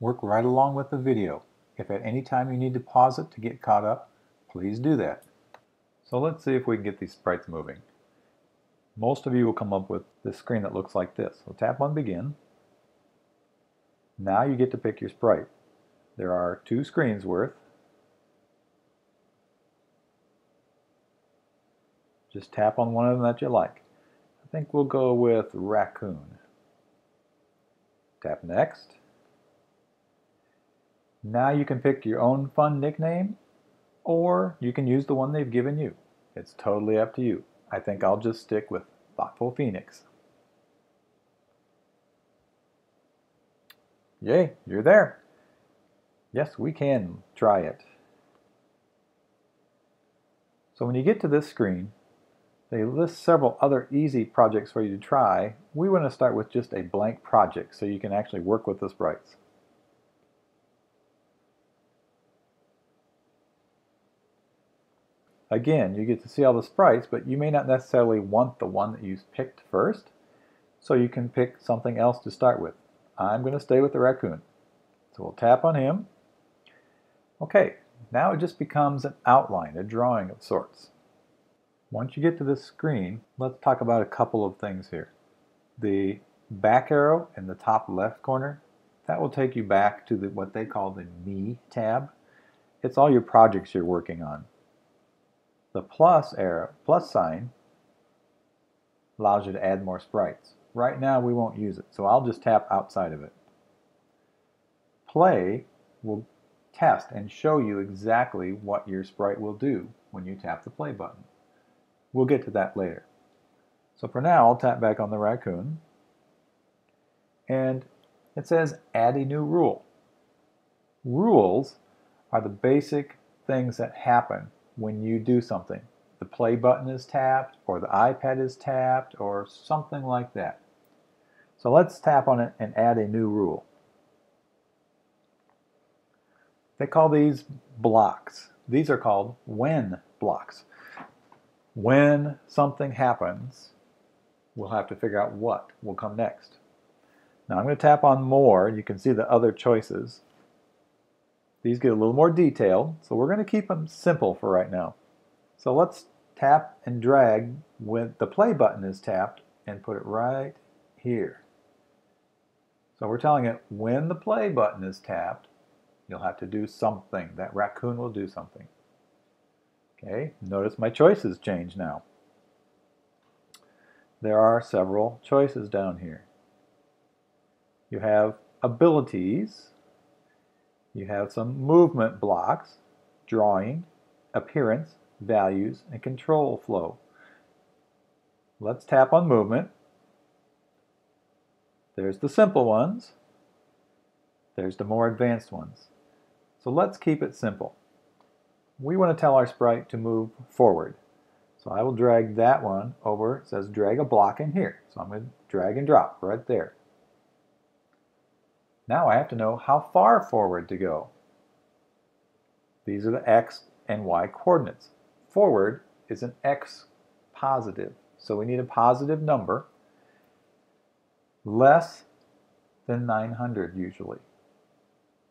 Work right along with the video. If at any time you need to pause it to get caught up, please do that. So let's see if we can get these sprites moving. Most of you will come up with this screen that looks like this. So tap on Begin. Now you get to pick your sprite. There are 2 screens worth. Just tap on one of them that you like. I think we'll go with Raccoon. Tap Next. Now you can pick your own fun nickname, or you can use the one they've given you. It's totally up to you. I think I'll just stick with Thoughtful Phoenix. Yay, you're there. Yes, we can try it. So when you get to this screen, they list several other easy projects for you to try. We want to start with just a blank project so you can actually work with the sprites. Again, you get to see all the sprites, but you may not necessarily want the one that you picked first, so you can pick something else to start with. I'm going to stay with the raccoon. So we'll tap on him. Okay, now it just becomes an outline, a drawing of sorts. Once you get to this screen, let's talk about a couple of things here. The back arrow in the top left corner, that will take you back to what they call the Me tab. It's all your projects you're working on. The plus sign, allows you to add more sprites. Right now we won't use it, so I'll just tap outside of it. Play will test and show you exactly what your sprite will do when you tap the play button. We'll get to that later. So for now, I'll tap back on the raccoon, and it says add a new rule. Rules are the basic things that happen when you do something. The play button is tapped, or the iPad is tapped, or something like that. So let's tap on it and add a new rule. They call these blocks. These are called when blocks. When something happens, we'll have to figure out what will come next. Now I'm going to tap on More. You can see the other choices. These get a little more detailed, so we're going to keep them simple for right now. So let's tap and drag when the play button is tapped and put it right here. So we're telling it when the play button is tapped, you'll have to do something. That raccoon will do something. Okay, notice my choices change now. There are several choices down here. You have abilities. You have some movement blocks, drawing, appearance, values, and control flow. Let's tap on movement. There's the simple ones. There's the more advanced ones. So let's keep it simple. We want to tell our sprite to move forward. So I will drag that one over. It says drag a block in here. So I'm going to drag and drop right there. Now I have to know how far forward to go. These are the X and Y coordinates. Forward is an X positive, so we need a positive number less than 900 usually.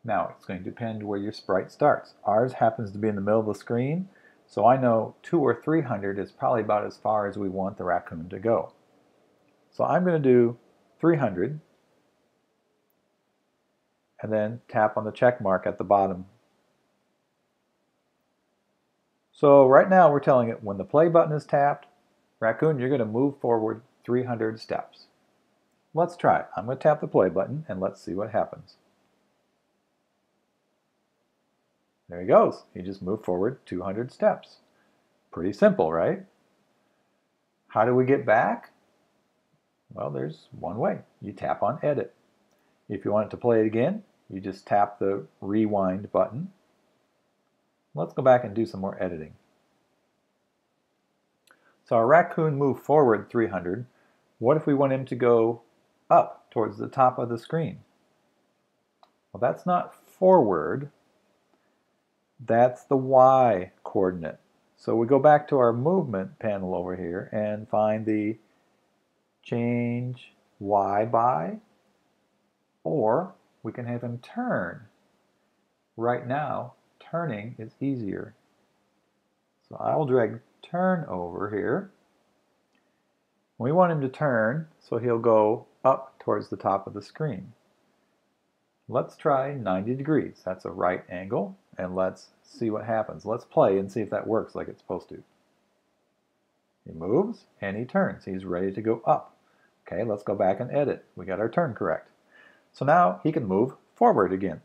Now it's going to depend where your sprite starts. Ours happens to be in the middle of the screen, so I know 200 or 300 is probably about as far as we want the raccoon to go. So I'm going to do 300. And then tap on the check mark at the bottom. So right now we're telling it when the play button is tapped, raccoon, you're going to move forward 300 steps. Let's try it. I'm going to tap the play button and let's see what happens. There he goes. He just moved forward 200 steps. Pretty simple, right? How do we get back? Well, there's one way. You tap on Edit. If you want it to play it again, you just tap the rewind button. Let's go back and do some more editing. So our raccoon moved forward 300. What if we want him to go up towards the top of the screen? Well, that's not forward. That's the Y coordinate. So we go back to our movement panel over here and find the change Y by, or we can have him turn. Right now, turning is easier. So I will drag turn over here. We want him to turn, so he'll go up towards the top of the screen. Let's try 90 degrees. That's a right angle, and let's see what happens. Let's play and see if that works like it's supposed to. He moves and he turns. He's ready to go up. Okay, let's go back and edit. We got our turn correct. So now he can move forward again.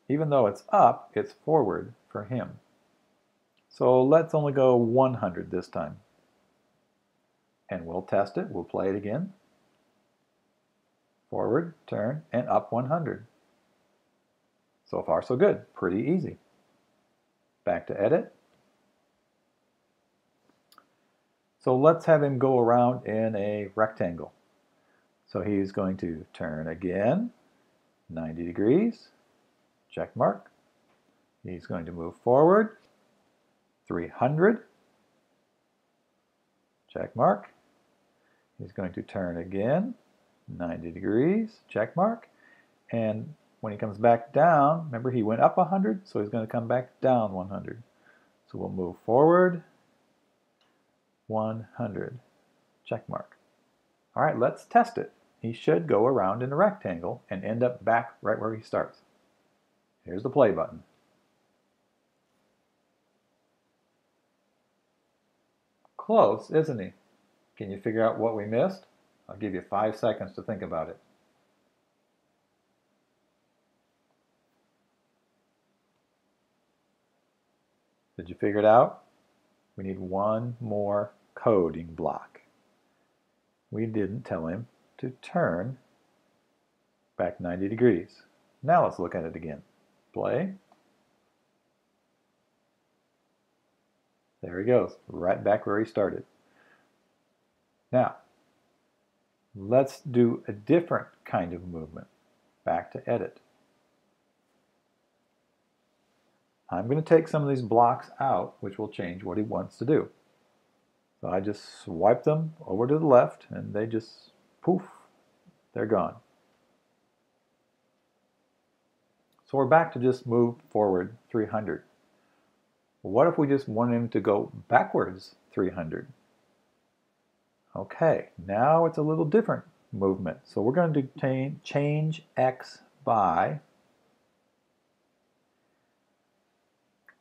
Even though it's up, it's forward for him. So let's only go 100 this time. And we'll test it. We'll play it again. Forward, turn, and up 100. So far, so good. Pretty easy. Back to edit. So let's have him go around in a rectangle. So he's going to turn again, 90 degrees, check mark. He's going to move forward, 300, check mark. He's going to turn again, 90 degrees, check mark. And when he comes back down, remember he went up 100, so he's going to come back down 100. So we'll move forward, 100, check mark. All right, let's test it. He should go around in a rectangle and end up back right where he starts. Here's the play button. Close, isn't he? Can you figure out what we missed? I'll give you 5 seconds to think about it. Did you figure it out? We need one more coding block. We didn't tell him to turn back 90 degrees. Now let's look at it again. Play. There he goes, right back where he started. Now, let's do a different kind of movement. Back to edit. I'm going to take some of these blocks out, which will change what he wants to do. So I just swipe them over to the left, and they just, poof, they're gone. So we're back to just move forward 300. What if we just want him to go backwards 300? Okay, now it's a little different movement. So we're going to change x by,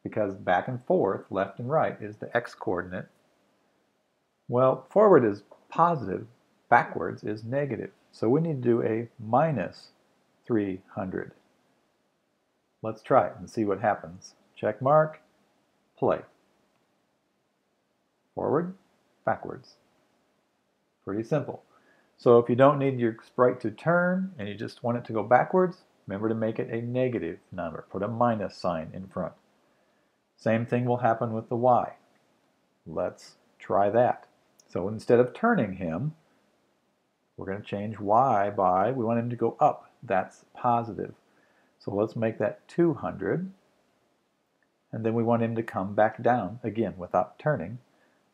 because back and forth, left and right, is the x coordinate. Well, forward is positive, backwards is negative. So we need to do a minus 300. Let's try it and see what happens. Check mark, play. Forward, backwards. Pretty simple. So if you don't need your sprite to turn and you just want it to go backwards, remember to make it a negative number. Put a minus sign in front. Same thing will happen with the y. Let's try that. So instead of turning him, we're going to change y by, we want him to go up. That's positive. So let's make that 200. And then we want him to come back down again without turning.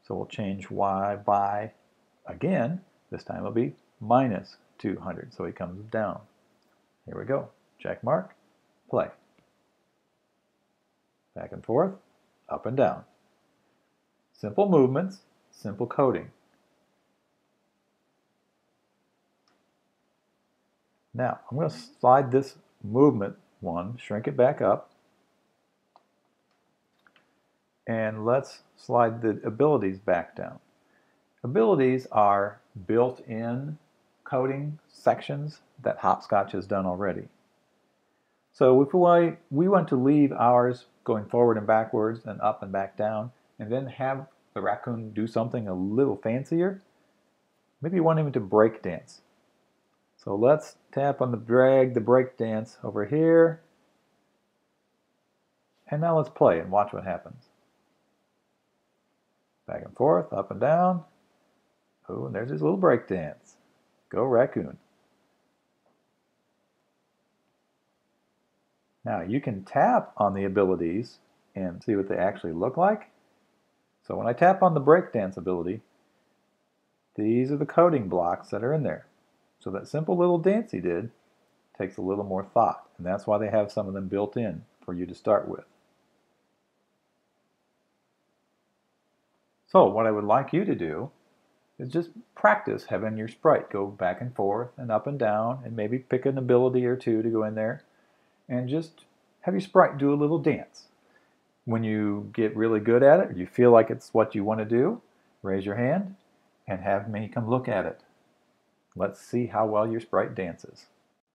So we'll change y by, again, this time it'll be minus 200. So he comes down. Here we go. Check mark, play. Back and forth, up and down. Simple movements, simple coding. Now, I'm going to slide this movement one, shrink it back up, and let's slide the abilities back down. Abilities are built-in coding sections that Hopscotch has done already. So if we want to leave ours going forward and backwards and up and back down, and then have the raccoon do something a little fancier, maybe you want him to break dance. So let's tap on drag the break dance over here, and now let's play and watch what happens. Back and forth, up and down. Oh, and there's his little break dance. Go raccoon. Now you can tap on the abilities and see what they actually look like. So when I tap on the breakdance ability, these are the coding blocks that are in there. So that simple little dance he did takes a little more thought And that's why they have some of them built in for you to start with. So what I would like you to do is just practice having your sprite go back and forth and up and down, and maybe pick an ability or two to go in there, and just have your sprite do a little dance. When you get really good at it, or you feel like it's what you want to do, raise your hand and have me come look at it. Let's see how well your sprite dances.